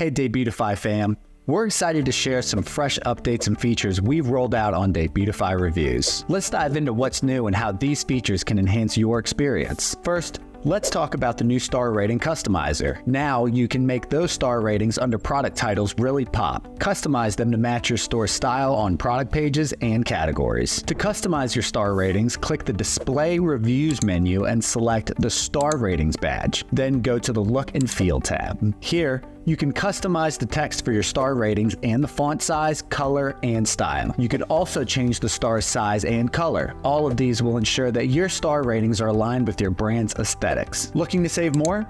Hey Debutify fam, we're excited to share some fresh updates and features we've rolled out on Debutify Reviews. Let's dive into what's new and how these features can enhance your experience. First, let's talk about the new star rating customizer. Now you can make those star ratings under product titles really pop. Customize them to match your store style on product pages and categories. To customize your star ratings, click the Display Reviews menu and select the Star Ratings badge. Then go to the Look and Feel tab. Here, you can customize the text for your star ratings and the font size, color, and style. You can also change the star's size and color. All of these will ensure that your star ratings are aligned with your brand's aesthetics. Looking to save more?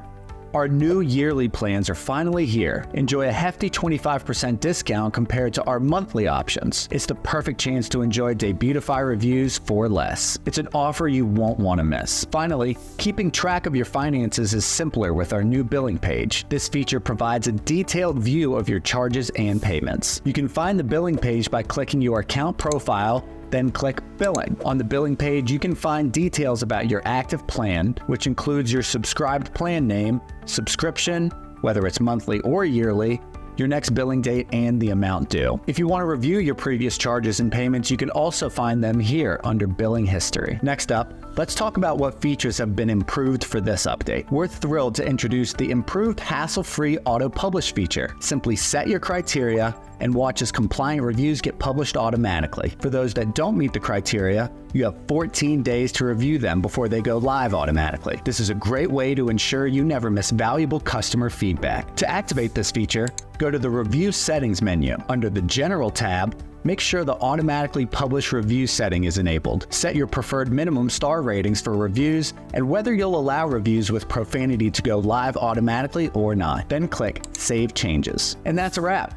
Our new yearly plans are finally here. Enjoy a hefty 25% discount compared to our monthly options. It's the perfect chance to enjoy Debutify Reviews for less. It's an offer you won't want to miss. Finally, keeping track of your finances is simpler with our new billing page. This feature provides a detailed view of your charges and payments. You can find the billing page by clicking your account profile, then click Billing. On the billing page, you can find details about your active plan, which includes your subscribed plan name, subscription, whether it's monthly or yearly, your next billing date, and the amount due. If you want to review your previous charges and payments, you can also find them here under Billing History. Next up, let's talk about what features have been improved for this update. We're thrilled to introduce the improved hassle-free auto-publish feature. Simply set your criteria and watch as compliant reviews get published automatically. For those that don't meet the criteria, you have 14 days to review them before they go live automatically. This is a great way to ensure you never miss valuable customer feedback. To activate this feature, go to the Review Settings menu. Under the General tab, make sure the Automatically Publish Review setting is enabled. Set your preferred minimum star ratings for reviews and whether you'll allow reviews with profanity to go live automatically or not. Then click Save Changes. And that's a wrap.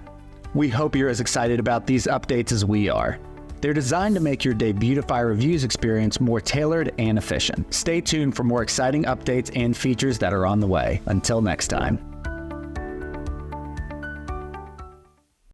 We hope you're as excited about these updates as we are. They're designed to make your Debutify Reviews experience more tailored and efficient. Stay tuned for more exciting updates and features that are on the way. Until next time.